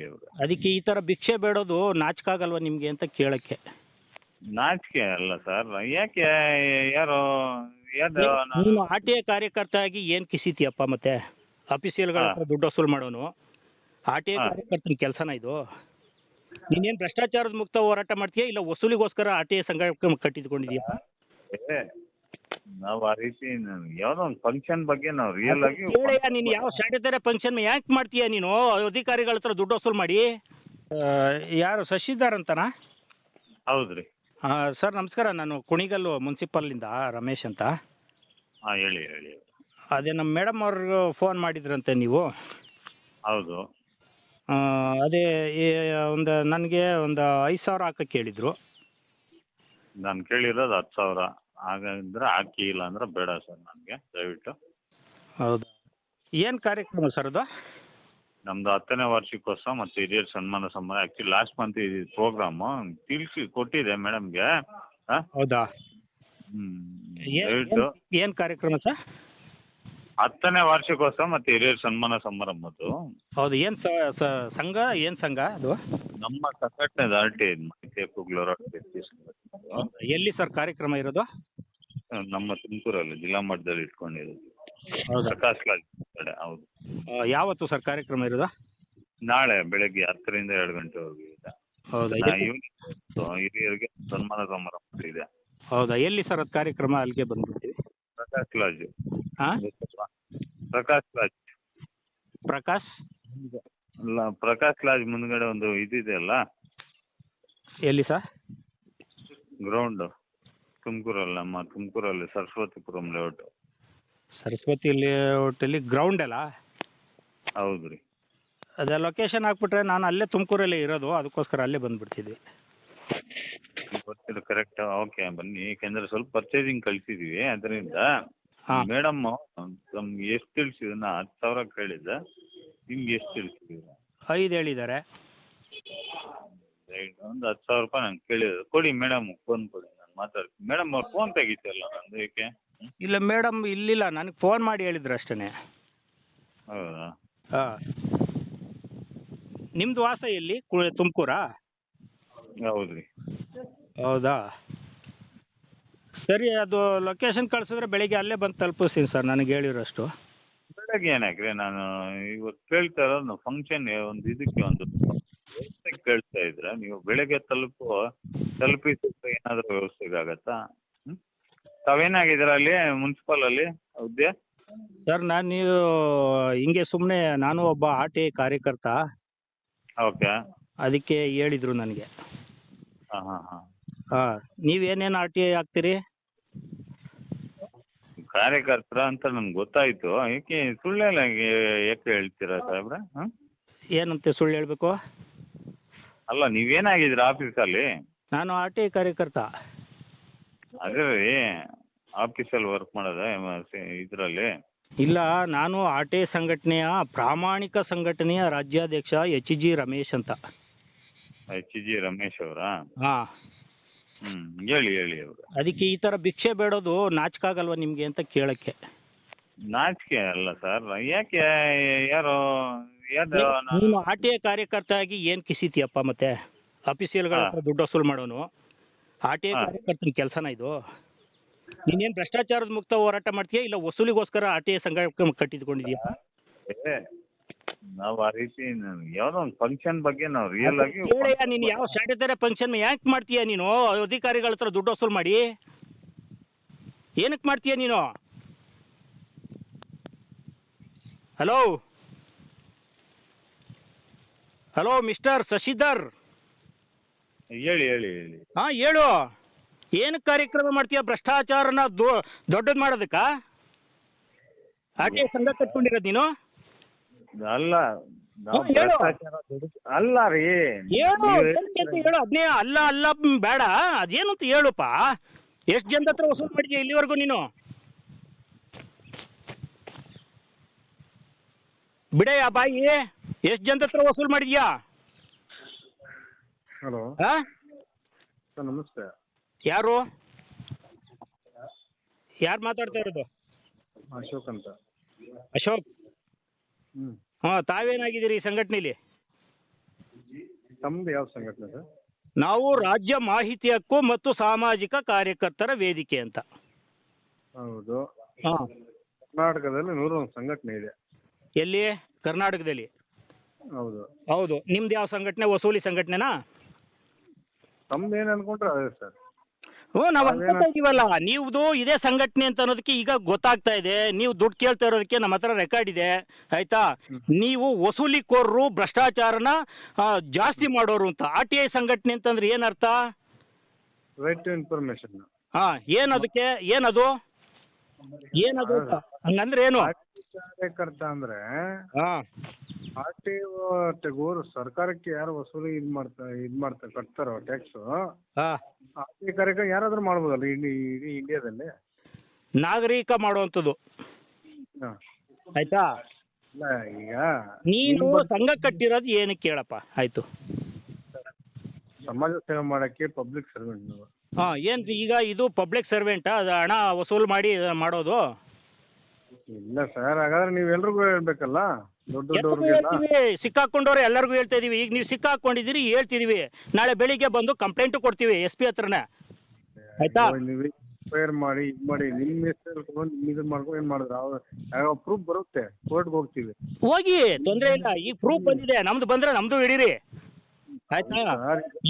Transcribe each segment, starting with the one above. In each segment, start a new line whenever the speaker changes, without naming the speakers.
ಇವ್ರು.
ಅದಕ್ಕೆ ಈ ಥರ ಭಿಕ್ಷೆ ಬೇಡೋದು ನಾಚಿಕೆ ಆಗಲ್ವಾ ನಿಮಗೆ ಅಂತ ಕೇಳಕ್ಕೆ.
ನಾಚಿಕೆ ಅಲ್ಲ ಸರ್, ಯಾಕೆ ಯಾರು ಯಾರು
ನೀನು ಆರ್ ಟಿ ಐ ಕಾರ್ಯಕರ್ತ ಆಗಿ ಏನು ಕಿಸಿತೀಯಪ್ಪ ಮತ್ತೆ ಅಫಿಸಿಯಲ್ಗಳ ಹತ್ರ ದುಡ್ಡು ವಸೂಲು ಮಾಡೋನು. ಆರ್ ಟಿ ಐ ಕಾರ್ಯಕರ್ತನ ಕೆಲಸನ ಇದು? ನೀನೇನು ಭ್ರಷ್ಟಾಚಾರದ ಮುಕ್ತ ಹೋರಾಟ ಮಾಡ್ತೀಯಾ ಇಲ್ಲ ವಸೂಲಿಗೋಸ್ಕರ ಆರ್ ಟಿ ಐ ಸಂಘ ಕಟ್ಟಿದ್ಕೊಂಡಿದ್ಯಾ?
ನಾವು ಆ ರೀತಿ ಯಾವುದೋ ಒಂದು ಫಂಕ್ಷನ್ ಬಗ್ಗೆ ನಾವು ರಿಯಲ್ ಆಗಿ
ಹೇಳಯ್ಯ, ನೀನು ಯಾವ ಸ್ಟ್ಯಾಟ್ಯುಟರಿ ಫಂಕ್ಷನ್ ಯಾಕೆ ಮಾಡ್ತೀಯ ನೀನು ಅಧಿಕಾರಿಗಳ ಹತ್ರ ದುಡ್ಡು ವಸೂಲು ಮಾಡಿ? ಯಾರು ಶಶಿಧರ್ ಅಂತನಾ?
ಹೌದ್ರಿ.
ಸರ್ ನಮಸ್ಕಾರ, ನಾನು ಕುಣಿಗಲ್ಲು ಮುನ್ಸಿಪಲ್ಲಿಂದ ರಮೇಶ್ ಅಂತ.
ಹಾಂ ಹೇಳಿ ಹೇಳಿ.
ಅದೇ ನಮ್ಮ ಮೇಡಮ್ ಅವ್ರಿಗೆ ಫೋನ್ ಮಾಡಿದ್ರಂತೆ ನೀವು.
ಹೌದು.
ಅದೇ ನನಗೆ ಒಂದು 5,000 ಹಾಕಕ್ಕೆ ಹೇಳಿದರು.
ನಾನು ಕೇಳಿರೋದು 10,000. ಹಾಗಂದ್ರೆ ಹಾಕಿ, ಇಲ್ಲ ಅಂದ್ರೆ ಬೇಡ ಸರ್ ನನಗೆ ದಯವಿಟ್ಟು.
ಹೌದಾ? ಏನು ಕಾರ್ಯಕ್ರಮ ಸರ್ ಅದು?
ನಮ್ಮದು 10ನೇ ವಾರ್ಷಿಕೋತ್ಸವ ಮತ್ತು ಹಿರಿಯರ ಸನ್ಮಾನ ಸಮಾರಂಭ. ಆ್ಯಕ್ಚುಲಿ ಲಾಸ್ಟ್ ಮಂತ್ ಇದು ಪ್ರೋಗ್ರಾಮು ತಿಳಿಸಿ ಕೊಟ್ಟಿದೆ ಮೇಡಮ್ಗೆ. ಹಾಂ
ಹೌದಾ?
ದಯವಿಟ್ಟು.
ಏನು ಕಾರ್ಯಕ್ರಮ ಸರ್?
10ನೇ ವಾರ್ಷಿಕೋತ್ಸವ ಮತ್ತು ಹಿರಿಯರ ಸನ್ಮಾನ ಸಮಾರಂಭದ್ದು.
ಹೌದು. ಏನು ಸಂಘ, ಏನು ಸಂಘ ಅದು?
ನಮ್ಮ ಸಂಘಟನೆ RTI ಕುಗ್ಲೂರು.
ಎಲ್ಲಿ ಸರ್ ಕಾರ್ಯಕ್ರಮ ಇರೋದು?
ನಮ್ಮ ತುಮಕೂರಲ್ಲಿ ಜಿಲ್ಲಾ ಮಟ್ಟದಲ್ಲಿ ಇಟ್ಕೊಂಡಿರೋದು.
ಹೌದಾ?
ಪ್ರಕಾಶ್ ಲಾಲ್ ಕಡೆ. ಹೌದು.
ಯಾವತ್ತು ಸರ್ ಕಾರ್ಯಕ್ರಮ ಇರೋದು?
ನಾಳೆ ಬೆಳಗ್ಗೆ 10ರಿಂದ 2 ಗಂಟೆವರೆಗೂ ಇದೆ.
ಹೌದಾ?
ಹಿರಿಯರಿಗೆ ಸನ್ಮಾನ ಸಮಾರಂಭ ಇದೆ.
ಹೌದಾ? ಎಲ್ಲಿ ಸರ್ ಅದು ಕಾರ್ಯಕ್ರಮ? ಅಲ್ಲಿಗೆ ಬಂದ್ಬಿಡ್ತೀವಿ.
ಪ್ರಕಾಶ್ ಲಾಜ್.
ಹಾಂ,
ಪ್ರಕಾಶ್ ಲಾಜ್.
ಪ್ರಕಾಶ್
ಅಲ್ಲ, ಪ್ರಕಾಶ್ ಲಾಜ್ ಮುಂದ್ಗಡೆ ಒಂದು ಇದಿದೆ ಅಲ್ಲ.
ಎಲ್ಲಿ ಸರ್?
ಗ್ರೌಂಡು ತುಮಕೂರಲ್ಲಿ, ನಮ್ಮ ತುಮಕೂರಲ್ಲಿ ಸರಸ್ವತಿಪುರಂ ಲೇಔಟ್.
ಸರಸ್ವತಿ ಲೇಔಟಲ್ಲಿ ಗ್ರೌಂಡ್ ಅಲ್ಲ?
ಹೌದು ರೀ.
ಅದೇ ಲೊಕೇಶನ್ ಹಾಕ್ಬಿಟ್ರೆ ನಾನು ಅಲ್ಲೇ ತುಮಕೂರಲ್ಲೇ ಇರೋದು, ಅದಕ್ಕೋಸ್ಕರ ಅಲ್ಲೇ ಬಂದುಬಿಡ್ತಿದ್ವಿ.
ಗೊತ್ತಿಲ್ಲ ಕರೆಕ್ಟ್. ಓಕೆ ಬನ್ನಿ, ಏಕೆಂದರೆ ಸ್ವಲ್ಪ ಪರ್ಚೇಸಿಂಗ್ ಕಳಿಸಿದ್ದೀವಿ. ಅದರಿಂದ ಮೇಡಮ್ಮು ನಮ್ಗೆ ಎಷ್ಟು ತಿಳಿಸಿದ್ರು? ನಾ 10,000 ಕೇಳಿದ್ದೆ, ನಿಮ್ಗೆ ಎಷ್ಟು ತಿಳಿಸಿದ್ದೀವಿ?
5 ಹೇಳಿದ್ದಾರೆ.
ಒಂದು 10,000 ರೂಪಾಯಿ ನಾನು ಕೇಳಿದ್ರು. ಕೊಡಿ ಮೇಡಮ್, ಫೋನ್ ಕೊಡಿ, ನಾನು ಮಾತಾಡ್ತೀನಿ. ಮೇಡಮ್ ಅವ್ರು ಫೋನ್ ತೆಗಿತಲ್ಲ ನಂದು, ಏಕೆ?
ಇಲ್ಲ ಮೇಡಮ್ ಇಲ್ಲಿಲ್ಲ, ನನಗೆ ಫೋನ್ ಮಾಡಿ ಹೇಳಿದ್ರು ಅಷ್ಟೇ.
ಹೌದಾ?
ಹಾಂ. ನಿಮ್ಮದು ವಾಸ ಎಲ್ಲಿ? ತುಮಕೂರಾ?
ಹೌದು ರೀ.
ಹೌದಾ? ಸರಿ, ಅದು ಲೊಕೇಶನ್ ಕಳಿಸಿದ್ರೆ ಬೆಳಿಗ್ಗೆ ಅಲ್ಲೇ ಬಂದು ತಲುಪಿಸ್ತೀನಿ ಸರ್, ನನಗೆ ಹೇಳಿರೋಷ್ಟು.
ಬೆಳಗ್ಗೆ ಏನಾಕ್ರಿ, ನಾನು ಇವತ್ತು ಕೇಳ್ತಾ ಇರೋದು ಫಂಕ್ಷನ್ ಒಂದು ಇದಕ್ಕೆ ಒಂದು ಕೇಳ್ತಾ ಇದ್ರೆ ನೀವು ಬೆಳಗ್ಗೆ ತಲುಪಿಸಿದ್ರೆ ಏನಾದರೂ ವ್ಯವಸ್ಥೆಗೆ ಆಗತ್ತಾ? ತಾವೇನಾಗಿದ್ದೀರಾ ಅಲ್ಲಿ ಮುನ್ಸಿಪಲಲ್ಲಿ ಹುದ್ದೆ?
ಸರ್ ನೀವು ಹಿಂಗೆ ಸುಮ್ಮನೆ, ನಾನು ಒಬ್ಬ ಆರ್ ಟಿ ಐ ಕಾರ್ಯಕರ್ತ.
ಓಕೆ.
ಅದಕ್ಕೆ ಹೇಳಿದರು ನನಗೆ.
ಹಾಂ ಹಾಂ ಹಾಂ.
ಹಾಂ, ನೀವೇನೇನು ಆರ್ ಟಿ ಐ ಆಗ್ತೀರಿ?
ಕಾರ್ಯಕರ್ತರ ಅಂತ ನನ್ಗೆ ಗೊತ್ತಾಯಿತು. ಏಕೆ ಸುಳ್ಳೆಲ್ಲ ಯಾಕೆ ಹೇಳ್ತೀರಾ ಸಾಹೇಬ್ರೆ? ಹಾಂ,
ಏನಂತೆ ಸುಳ್ಳು ಹೇಳಬೇಕು?
ಅಲ್ಲ, ನೀವೇನಾಗಿದ್ದೀರಾ ಆಫೀಸಲ್ಲಿ?
ನಾನು ಆರ್ ಟಿ ಐ ಕಾರ್ಯಕರ್ತ.
ಅದೇ ರೀ, ಆಫೀಸಲ್ಲಿ ವರ್ಕ್ ಮಾಡೋದ ಇದರಲ್ಲಿ?
ಇಲ್ಲ, ನಾನು ಆರ್ ಟಿ ಐ ಸಂಘಟನೆಯ ಪ್ರಾಮಾಣಿಕ ಸಂಘಟನೆಯ ರಾಜ್ಯಾಧ್ಯಕ್ಷ HG ರಮೇಶ್ ಅಂತ.
HG ರಮೇಶ್ ಅವರಾ?
ಹಾಂ.
ಹೇಳಿ ಹೇಳಿ ಅವರು.
ಅದಕ್ಕೆ ಈ ಥರ ಭಿಕ್ಷೆ ಬೇಡೋದು ನಾಚಿಕೆ ಆಗಲ್ವಾ ನಿಮಗೆ ಅಂತ ಕೇಳಕ್ಕೆ.
ನಾಚಿಕೆ ಅಲ್ಲ ಸರ್, ಯಾಕೆ ಯಾರು
ನೀನು ಆರ್ ಟಿ ಐ ಕಾರ್ಯಕರ್ತ ಆಗಿ ಏನು ಕಿಸಿತೀಯಪ್ಪ ಮತ್ತೆ ಅಫಿಸಿಯಲ್ಗಳ ಹತ್ರ ದುಡ್ಡು ವಸೂಲು ಮಾಡೋನು. ಆರ್ ಟಿ ಐ ಕಾರ್ಯಕರ್ತನ ಕೆಲಸನ ಇದು? ನೀನೇನು ಭ್ರಷ್ಟಾಚಾರದ ಮುಕ್ತ ಹೋರಾಟ ಮಾಡ್ತೀಯಾ ಇಲ್ಲ ವಸೂಲಿಗೋಸ್ಕರ ಆರ್ ಟಿ ಐ ಸಂಘ ಕಟ್ಟಿದ್ಕೊಂಡಿದ್ಯಾ?
ನಾವು ಆ ರೀತಿ ಯಾವುದೋ ಒಂದು ಫಂಕ್ಷನ್ ಬಗ್ಗೆ ನಾವು ರಿಯಲ್ ಆಗಿ
ಹೇಳಯ್ಯ, ನೀನು ಯಾವ ಸ್ಟ್ಯಾಟ್ಯುಟರಿ ಫಂಕ್ಷನ್ ಯಾಕೆ ಮಾಡ್ತೀಯ ನೀನು ಅಧಿಕಾರಿಗಳ ಹತ್ರ ದುಡ್ಡು ವಸೂಲು ಮಾಡಿ? ಏನಕ್ಕೆ ಮಾಡ್ತೀಯ ನೀನು? Hello hello mister Shashidhar.
ಹೇಳಿ ಹೇಳಿ ಹೇಳಿ.
ಹಾಂ ಹೇಳು, ಏನಕ್ಕೆ ಕಾರ್ಯಕ್ರಮ ಮಾಡ್ತೀಯ? ಭ್ರಷ್ಟಾಚಾರನ ದೊಡ್ಡದು ಮಾಡೋದಕ್ಕಾ ಆರ್ ಟಿ ಐ ಸಂಘ ಕಟ್ಕೊಂಡಿರೋದು ನೀನು?
ಅಲ್ಲ,
ಹೇಳು.
ಅಲ್ಲ ರೀ,
ಹೇಳು ಹೇಳು. ಅದನ್ನೇ ಅಲ್ಲ ಅಲ್ಲ ಬೇಡ, ಅದೇನು ಅಂತ ಹೇಳುಪ್ಪ. ಎಷ್ಟು ಜನದ ಹತ್ರ ವಸೂಲು ಮಾಡಿದ್ಯಾ ಇಲ್ಲಿವರೆಗೂ ನೀನು? ಬಿಡಯ್ಯ ಬಾಯಿ, ಎಷ್ಟು ಜನದ ಹತ್ರ ವಸೂಲು ಮಾಡಿದ್ಯಾ?
ಹಲೋ
ಹಾಂ
ಸರ್, ನಮಸ್ತೆ.
ಯಾರು ಮಾತಾಡ್ತಾ ಇರೋದು?
ಅಶೋಕ್ ಅಂತ.
ಅಶೋಕ್? ಹಾಂ, ತಾವೇನಾಗಿದ್ದೀರಿ ಈ ಸಂಘಟನೆಯಲ್ಲಿ?
ತಮ್ಮದು ಯಾವ ಸಂಘಟನೆ ಸರ್?
ನಾವು ರಾಜ್ಯ ಮಾಹಿತಿ ಹಕ್ಕು ಮತ್ತು ಸಾಮಾಜಿಕ ಕಾರ್ಯಕರ್ತರ ವೇದಿಕೆ ಅಂತ.
ಹೌದು.
ಹಾಂ.
ಕರ್ನಾಟಕದಲ್ಲಿ 101 ಸಂಘಟನೆ ಇದೆ.
ಎಲ್ಲಿ? ಕರ್ನಾಟಕದಲ್ಲಿ.
ಹೌದು.
ಹೌದು. ನಿಮ್ದು ಯಾವ ಸಂಘಟನೆ? ವಸೂಲಿ ಸಂಘಟನೆನಾ?
ತಮ್ದು ಏನು ಅನ್ಕೊಂಡ್ರೆ ಅದೇ ಸರ್.
ಹ್ಞೂ, ನಾವು ಅನ್ಕೊತಾ ಇದೀವಲ್ಲ, ನೀವ್ದು ಇದೇ ಸಂಘಟನೆ ಅಂತ ಅನ್ನೋದಕ್ಕೆ ಈಗ ಗೊತ್ತಾಗ್ತಾ ಇದೆ. ನೀವು ದುಡ್ಡು ಕೇಳ್ತಾ ಇರೋದಕ್ಕೆ ನಮ್ಮ ಹತ್ರ ರೆಕಾರ್ಡ್ ಇದೆ, ಆಯ್ತಾ? ನೀವು ವಸೂಲಿಕೋರರು, ಭ್ರಷ್ಟಾಚಾರನ ಜಾಸ್ತಿ ಮಾಡೋರು ಅಂತ. RTI ಸಂಘಟನೆ ಅಂತಂದ್ರೆ ಏನರ್ಥ?
Right to information.
ಹಾಂ, ಏನದಕ್ಕೆ? ಏನದು ಹಂಗಂದ್ರೆ ಏನು?
ಕಾರ್ಯಕರ್ತ ಅಂದ್ರೆ
ಹಾಂ,
RTI ಸರ್ಕಾರಕ್ಕೆ ಯಾರು ವಸೂಲಿ ಇದು ಮಾಡ್ತಾರೆ ಕಟ್ತಾರೋ ಟ್ಯಾಕ್ಸು,
ಹಾಂ,
RTI ಕಾರ್ಯಕರ್ತ ಯಾರಾದ್ರೂ ಮಾಡ್ಬೋದಲ್ಲ ಇಡೀ ಇಂಡಿಯಾದಲ್ಲಿ?
ನಾಗರಿಕ ಮಾಡುವಂಥದ್ದು.
ಹಾಂ,
ಆಯ್ತಾ?
ಇಲ್ಲ ಈಗ
ನೀನು ಸಂಘ ಕಟ್ಟಿರೋದು ಏನಕ್ಕೆ ಹೇಳಪ್ಪ? ಆಯ್ತು.
ಸಮಾಜ ಸೇವೆ ಮಾಡಕ್ಕೆ ಪಬ್ಲಿಕ್ ಸರ್ವೆಂಟ್ ನೀವು.
ಹಾಂ, ಏನು ಈಗ ಇದು ಪಬ್ಲಿಕ್ ಸರ್ವೆಂಟಾ? ಅದು ಹಣ ವಸೂಲು ಮಾಡಿ ಮಾಡೋದು?
ಇಲ್ಲ ಸರ್, ಹಾಗಾದ್ರೆ ನೀವೆಲ್ರಿಗೂ ಹೇಳ್ಬೇಕಲ್ಲ, ದೊಡ್ಡವ್ರಿಗೆಲ್ಲ.
ಹೇಳ್ತೀವಿ, ಸಿಕ್ಕಾಕೊಂಡವ್ರು ಎಲ್ಲರಿಗೂ ಹೇಳ್ತಾ ಇದೀವಿ. ಈಗ ನೀವು ಸಿಕ್ಕಾಕೊಂಡಿದ್ದೀರಿ, ಹೇಳ್ತಿದೀವಿ. ನಾಳೆ ಬೆಳಿಗ್ಗೆ ಬಂದು ಕಂಪ್ಲೇಂಟು ಕೊಡ್ತೀವಿ SP ಹತ್ರನೇ, ಆಯ್ತಾ?
ನೀವು ಫೈರ್ ಮಾಡಿ ಇದು ಮಾಡಿ ನಿಮ್ಮ ಹೆಸರು ಇದು ಮಾಡ್ಕೊಂಡು ಏನು ಮಾಡಿದ್ರೆ ಯಾವ ಪ್ರೂಫ್ ಬರುತ್ತೆ, ಕೋರ್ಟ್ಗೆ ಹೋಗ್ತೀವಿ.
ಹೋಗಿ, ತೊಂದರೆ ಇಲ್ಲ. ಈಗ ಪ್ರೂಫ್ ಬಂದಿದೆ, ನಮ್ದು ಬಂದ್ರೆ ನಮ್ದು ಹಿಡೀರಿ, ಆಯ್ತಾ?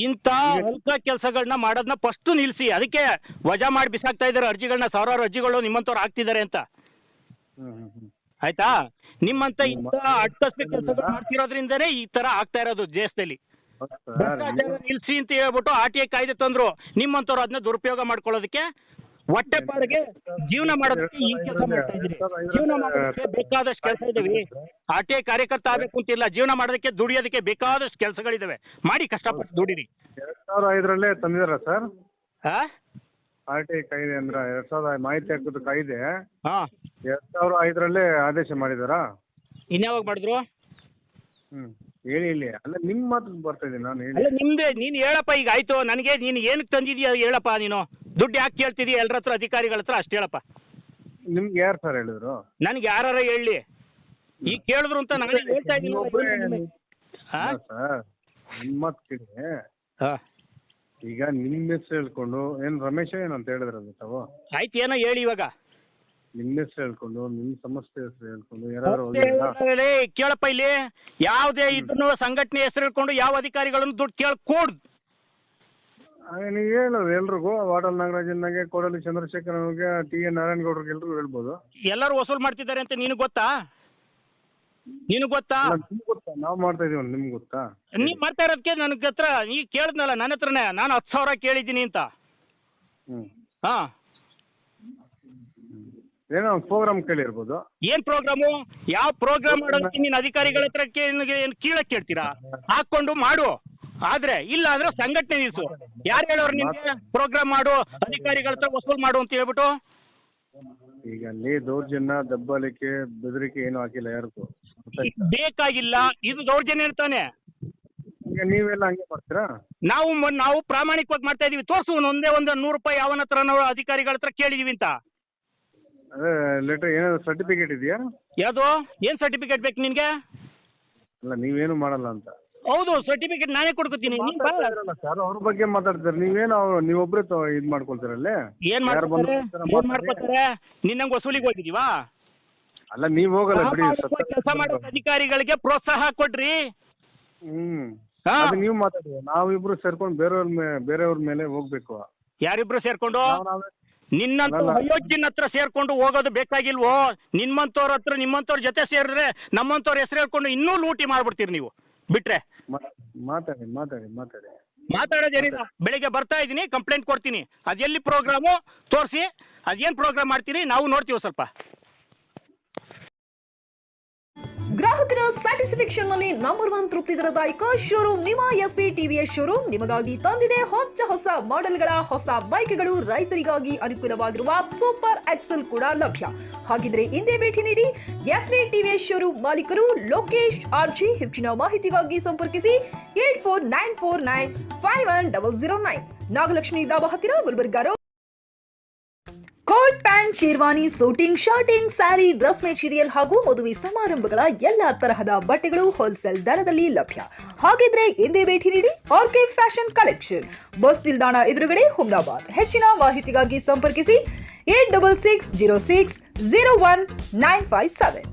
ಇಂಥ ಅಲ್ಕ ಕೆಲಸಗಳನ್ನ ಮಾಡೋದನ್ನ ಫಸ್ಟ್ ನಿಲ್ಲಿಸಿ. ಅದಕ್ಕೆ ವಜಾ ಮಾಡಿ ಬಿಸಾಕ್ತಾ ಇದ್ದಾರೆ ಅರ್ಜಿಗಳನ್ನ. ಸಾವಿರಾರು ಅರ್ಜಿಗಳು ನಿಮ್ಮಂಥವ್ರು ಹಾಕ್ತಿದ್ದಾರೆ ಅಂತ, ಆಯ್ತಾ? ನಿಮ್ಮಂತ ಇಂಥ ಅಟ್ಟಸ್ತ ಕೆಲಸಗಳು ಮಾಡ್ತಿರೋದ್ರಿಂದನೇ ಈ ತರ ಆಗ್ತಾ ಇರೋದು ದೇಶದಲ್ಲಿ. ಭ್ರಷ್ಟಾಚಾರ ನಿಲ್ಲಿಸಿ ಅಂತ ಹೇಳ್ಬಿಟ್ಟು RTI ಕಾಯ್ದೆ ತಂದ್ರು. ನಿಮ್ಮಂಥವ್ರು ಅದನ್ನ ದುರುಪಯೋಗ ಮಾಡ್ಕೊಳ್ಳೋದಕ್ಕೆ, ಹೊಟ್ಟೆಪಾಡಿಗೆ ಜೀವನ ಮಾಡೋದಕ್ಕೆ ಈ ಕೆಲಸ ಮಾಡ್ತಾ ಇದ್ದೀರಿ. ಜೀವನ ಮಾಡೋದಕ್ಕೆ ಬೇಕಾದಷ್ಟು ಕೆಲಸ ಇದಾವೆ. RTI ಕಾರ್ಯಕರ್ತ ಆಗಬೇಕು ಅಂತಿಲ್ಲ, ಜೀವನ ಮಾಡೋದಕ್ಕೆ ದುಡಿಯೋದಕ್ಕೆ ಬೇಕಾದಷ್ಟು ಕೆಲಸಗಳಿದಾವೆ. ಮಾಡಿ, ಕಷ್ಟಪಟ್ಟು ದುಡಿರಿ.
2005 ತಂದಿದಾರ ಸರ್
ಹಾಂ?
RTI ಕಾಯ್ದೆ ಅಂದ್ರೆ 2000 ಮಾಹಿತಿ ಹಕ್ಕದ ಕಾಯ್ದೆ
ಹಾಂ,
2005 ಆದೇಶ ಮಾಡಿದಾರಾ?
ಇನ್ಯಾವಾಗ ಮಾಡಿದ್ರು?
ಹೇಳಿ ಇಲ್ಲಿ. ಅಲ್ಲ ನಿಮ್ಮ ಮಾತು ಬರ್ತಾ ಇದ್ದೀನಿ ನಾನು, ಹೇಳಿ.
ಅಲ್ಲ ನಿಮ್ದೇ, ನೀನು ಹೇಳಪ್ಪ. ಈಗ ಆಯ್ತು, ನನಗೆ ನೀನು ಏನಕ್ಕೆ ತಂದಿದೀಯ ಹೇಳಪ್ಪ. ನೀನು ದುಡ್ಡು ಯಾಕೆ ಕೇಳ್ತಿದೀಯ ಎಲ್ಲರ ಹತ್ರ, ಅಧಿಕಾರಿಗಳ ಹತ್ರ? ಅಷ್ಟು ಹೇಳಪ್ಪ.
ನಿಮ್ಗೆ ಯಾರು ಸರ್ ಹೇಳಿದ್ರು?
ನನಗೆ ಯಾರು ಹೇಳಿ. ಈಗ ಕೇಳಿದ್ರು ಅಂತ ನಾನು ಹೇಳ್ತಾ ಇದ್ದೀನಿ.
ಸರ್ ನಿಮ್ಮ ಮಾತು ಕೇಳಿ.
ಹಾಂ,
ಈಗ ನಿಮ್ಮ ಹೆಸರು ಹೇಳ್ಕೊಂಡು ಏನು ರಮೇಶ ಏನು ಅಂತ ಹೇಳಿದ್ರಲ್ಲ ತಾವು?
ಆಯ್ತು, ಏನೋ ಹೇಳಿ ಇವಾಗ.
ನಿಮ್ಮ ಹೆಸರು ಹೇಳ್ಕೊಂಡು, ನಿಮ್ಮ ಸಮಸ್ಯೆ ಹೆಸರು ಹೇಳ್ಕೊಂಡು ಯಾರು
ಕೇಳಪ್ಪ. ಇಲ್ಲಿ ಯಾವುದೇ ಇದನ್ನು ಸಂಘಟನೆ ಹೆಸರು ಹೇಳ್ಕೊಂಡು ಯಾವ ಅಧಿಕಾರಿಗಳನ್ನು ದುಡ್ಡು ಕೊಡ್.
ನೀವು ಹೇಳೋದು ಎಲ್ರಿಗೂ, ವಾಟಲ್ ನಾಗರಾಜನ್ಗೆ, ಕೋಡಲಿ ಚಂದ್ರಶೇಖರ್ ಅವ್ರಿಗೆ, TN ನಾರಾಯಣಗೌಡ್ರಿಗೆ ಎಲ್ರಿಗೂ ಹೇಳ್ಬೋದು.
ಎಲ್ಲರೂ ವಸೂಲು ಮಾಡ್ತಿದ್ದಾರೆ ಅಂತ ನಿನಗೆ ಗೊತ್ತಾ? ನಿನಗೆ ಗೊತ್ತಾ?
ನಿಮ್ಗೆ ಗೊತ್ತಾ? ನಾವು ಮಾಡ್ತಾ ಇದೀವಿ, ನಿಮ್ಗೆ ಗೊತ್ತಾ?
ನೀವು ಮಾಡ್ತಾ ಇರೋದಕ್ಕೆ ನನಗೆ ಹತ್ರ ಈಗ ಕೇಳಿದ್ನಲ್ಲ, ನನ್ನ ಹತ್ರನೇ. ನಾನು 10,000 ಕೇಳಿದ್ದೀನಿ ಅಂತ. ಹಾಂ,
ಏನೋ ಒಂದು ಪ್ರೋಗ್ರಾಮ್ ಕೇಳಿರ್ಬೋದು.
ಏನು ಪ್ರೋಗ್ರಾಮು? ಯಾವ ಪ್ರೋಗ್ರಾಮ್ ಮಾಡೋದಕ್ಕೆ ನೀನು ಅಧಿಕಾರಿಗಳ ಹತ್ರ ಏನು ಕೀಳಕ್ಕೆ ಕೇಳ್ತೀರಾ? ಹಾಕ್ಕೊಂಡು ಮಾಡು. ಆದ್ರೆ ಇಲ್ಲ ಅಂದ್ರೆ ಸಂಘಟನೆ ನಿಲ್ಸು. ಯಾರು ಹೇಳೋರು ನಿಮ್ಗೆ ಪ್ರೋಗ್ರಾಮ್ ಮಾಡು, ಅಧಿಕಾರಿಗಳ ಹತ್ರ ವಸೂಲು ಮಾಡು ಅಂತ ಹೇಳ್ಬಿಟ್ಟು?
ಈಗ ಅಲ್ಲಿ ದೌರ್ಜನ್ಯ, ದಬ್ಬಾಳಿಕೆ, ಬೆದರಿಕೆ ಏನು ಹಾಕಿಲ್ಲ ಯಾರಿಗೂ.
ಬೇಕಾಗಿಲ್ಲ. ಇದು ದೌರ್ಜನ್ಯ ತಾನೆ.
ಈಗ ನೀವೆಲ್ಲ ಹಂಗೆ ಮಾಡ್ತೀರಾ?
ನಾವು ಪ್ರಾಮಾಣಿಕವಾಗಿ ಮಾಡ್ತಾ ಇದೀವಿ. ತೋರಿಸು ಒಂದೇ ಒಂದು 100 ರೂಪಾಯಿ ಯಾವನ ಹತ್ರ ನಾವು ಅಧಿಕಾರಿಗಳ ಹತ್ರ ಕೇಳಿದೀವಿ ಅಂತ.
ಅದೇ ಲೆಟರ್ ಏನಾದ್ರು ಸರ್ಟಿಫಿಕೇಟ್ ಇದೆಯಾ?
ಯಾವುದು? ಏನು ಸರ್ಟಿಫಿಕೇಟ್ ಬೇಕು ನಿನಗೆ?
ಅಲ್ಲ, ನೀವೇನು ಮಾಡಲ್ಲ ಅಂತ.
ಹೌದು, ಸರ್ಟಿಫಿಕೇಟ್ ನಾನೇ ಕೊಡ್ಕೊತೀನಿ.
ಸರ್ ಅವ್ರ ಬಗ್ಗೆ ಮಾತಾಡ್ತಾರೆ, ನೀವೇನು ನೀವೊಬ್ಬರೇ ಇದು ಮಾಡ್ಕೊಳ್ತೀರಲ್ಲೇ?
ಏನ್ ಮಾಡ್ಕೊತಾರೆ? ನಿನ್ನಂಗೆ ವಸೂಲಿಗೆ ಹೋಗಿದೀವಾ?
ಅಲ್ಲ, ನೀವು ಹೋಗಲ್ಲ ಬಿಡಿ.
ಕೆಲಸ ಮಾಡೋ ಅಧಿಕಾರಿಗಳಿಗೆ ಪ್ರೋತ್ಸಾಹ ಕೊಡ್ರಿ.
ನೀವು ಮಾತಾಡಿ, ನಾವಿಬ್ರು ಸೇರ್ಕೊಂಡು ಬೇರೆಯವ್ರ ಮೇಲೆ ಹೋಗ್ಬೇಕು.
ಯಾರಿಬ್ರು ಸೇರ್ಕೊಂಡು? ನಿನ್ನಂತ ಅಯೋಗ್ಯನ ಹತ್ರ ಸೇರ್ಕೊಂಡು ಹೋಗೋದು ಬೇಕಾಗಿಲ್ವೋ? ನಿಮ್ಮಂತವ್ರ ಜೊತೆ ಸೇರಿದ್ರೆ ನಮ್ಮಂತವ್ರ ಹೆಸರು ಹೇಳ್ಕೊಂಡು ಇನ್ನೂ ಲೂಟಿ ಮಾಡ್ಬಿಡ್ತೀರಿ ನೀವು. ಬಿಟ್ರೆ ಮಾತಾಡೋದೇನಿಲ್ಲ. ಬೆಳಿಗ್ಗೆ ಬರ್ತಾ ಇದ್ದೀನಿ, ಕಂಪ್ಲೇಂಟ್ ಕೊಡ್ತೀನಿ. ಅದೆಲ್ಲಿ ಪ್ರೋಗ್ರಾಮು ತೋರಿಸಿ, ಅದೇನು ಪ್ರೋಗ್ರಾಮ್ ಮಾಡ್ತೀರಿ ನಾವು ನೋಡ್ತೀವಿ ಸ್ವಲ್ಪ.
ಗ್ರಾಹಕರ ಸ್ಯಾಟಿಸ್ಫ್ಯಾಕ್ಷನ್ ನಲ್ಲಿ ನಂಬರ್ 1 ತೃಪ್ತಿ ದರದಾಯಕ ಶೋರೂಮ್ ನಿಮ್ಮ SP TVS ಶೋರೂಮ್ ನಿಮಗಾಗಿ ತಂದಿದೆ ಹೊಸ ಮಾಡೆಲ್ಗಳ ಹೊಸ ಬೈಕ್ಗಳು. ರೈತರಿಗಾಗಿ ಅನುಕೂಲವಾಗಿರುವ ಸೂಪರ್ ಎಕ್ಸೆಲ್ ಕೂಡ ಲಭ್ಯ. ಹಾಗಿದ್ರೆ ಹಿಂದೆ ಭೇಟಿ ನೀಡಿ SP TVS ಶೋರೂಮ್ ಮಾಲೀಕರು ಲೋಕೇಶ್ RG. ಹೆಚ್ಚಿನ ಮಾಹಿತಿಗಾಗಿ ಸಂಪರ್ಕಿಸಿ 8494951009. ನಾಗಲಕ್ಷ್ಮಿ ದಾಬಾ ಹತ್ತಿರ, Gulbarga road. Coat pant sherwani, suiting, shirting, sari, dress material ಹಾಗೂ ಮದುವೆ ಸಮಾರಂಭಗಳ ಎಲ್ಲಾ ತರಹದ ಬಟ್ಟೆಗಳು ಹೋಲ್ಸೇಲ್ ದರದಲ್ಲಿ ಲಭ್ಯ. ಹಾಗಿದ್ರೆ ಎಂದೇ ಭೇಟಿ ನೀಡಿ ಆರ್ಕೆ ಫ್ಯಾಷನ್ ಕಲೆಕ್ಷನ್, ಬಸ್ ನಿಲ್ದಾಣ ಎದುರುಗಡೆ, ಹುಮ್ನಾಬಾದ್. ಹೆಚ್ಚಿನ ಮಾಹಿತಿಗಾಗಿ ಸಂಪರ್ಕಿಸಿ 8660601957.